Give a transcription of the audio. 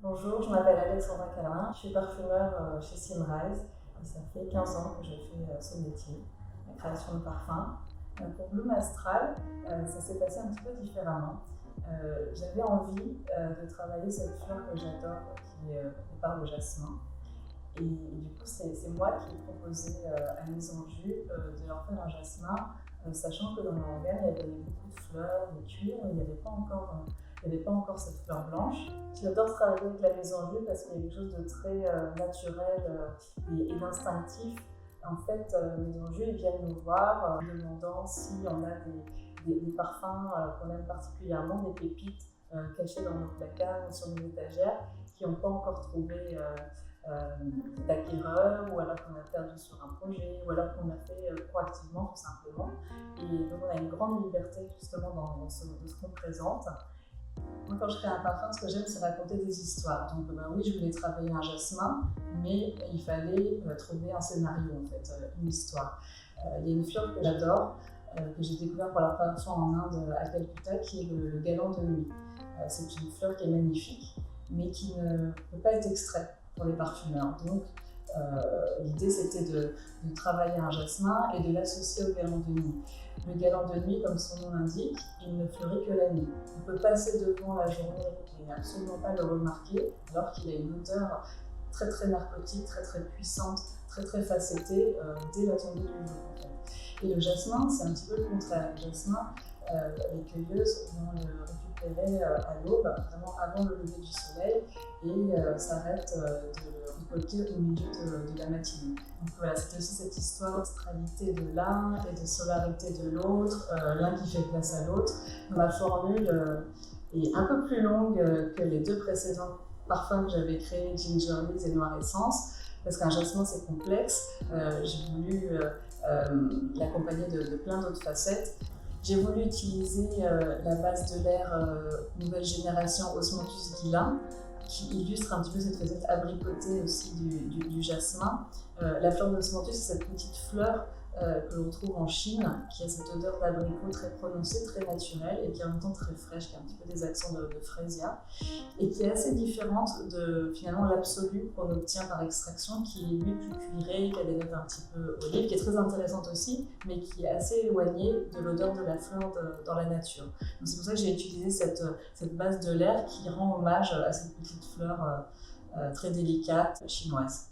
Bonjour, je m'appelle Alexandra Calin, je suis parfumeur chez Simrise et ça fait 15 ans que je fais ce métier, la création de parfums. Pour Bloom Astral, ça s'est passé un petit peu différemment. J'avais envie de travailler cette fleur que j'adore, qui est au départ le jasmin. Et du coup, c'est moi qui ai proposé à Maison Jus de leur faire un jasmin, sachant que dans leur gamme, il y avait beaucoup de fleurs, de cuir, mais il n'y avait pas encore cette fleur blanche. J'adore travailler avec la Maison Jus parce qu'il y a quelque chose de très naturel et d'instinctif. En fait, Maison Jus, ils viennent nous voir demandant si on a des parfums qu'on aime particulièrement, des pépites cachées dans nos placards ou sur nos étagères qui n'ont pas encore trouvé d'acquéreur, ou alors qu'on a perdu sur un projet, ou alors qu'on a fait proactivement tout simplement. Et donc on a une grande liberté justement dans ce qu'on présente. Moi, quand je crée un parfum, ce que j'aime, c'est raconter des histoires. Donc oui, je voulais travailler un jasmin, mais il fallait trouver un scénario, en fait, une histoire. Il y a une fleur que j'adore, que j'ai découvert pour la première fois en Inde, à Calcutta, qui est le galan de nuit. C'est une fleur qui est magnifique, mais qui ne peut pas être extraite pour les parfumeurs. Donc l'idée, c'était de travailler un jasmin et de l'associer au galan de nuit. Le galan de nuit, comme son nom l'indique, il ne fleurit que la nuit. On peut passer devant la journée et absolument pas le remarquer, alors qu'il a une odeur très très narcotique, très très puissante, très très facettée dès la tombée du jour. En fait. Et le jasmin, c'est un petit peu le contraire. Le jasmin, les cueilleuses vont le récupérer à l'aube, vraiment avant le lever du soleil, et s'arrêtent de le récolter au milieu de la matinée. Donc voilà, c'est aussi cette histoire d'astralité de l'un et de solarité de l'autre, l'un qui fait place à l'autre. Ma formule est un peu plus longue que les deux précédents parfums que j'avais créés, Ginger Leaves et Noir Essence, parce qu'un jasmin c'est complexe. J'ai voulu l'accompagner de plein d'autres facettes. J'ai voulu utiliser la base de l'air nouvelle génération Osmanthus Guillain, qui illustre un petit peu cette facette abricotée aussi du jasmin. La fleur d'Osmanthus, c'est cette petite fleur que l'on trouve en Chine, qui a cette odeur d'abricot très prononcée, très naturelle, et qui est en même temps très fraîche, qui a un petit peu des accents de frésia, et qui est assez différente de finalement l'absolu qu'on obtient par extraction, qui est lui plus cuiré, qui a des notes un petit peu olives, qui est très intéressante aussi, mais qui est assez éloignée de l'odeur de la fleur dans la nature. Donc c'est pour ça que j'ai utilisé cette base de l'air qui rend hommage à cette petite fleur très délicate chinoise.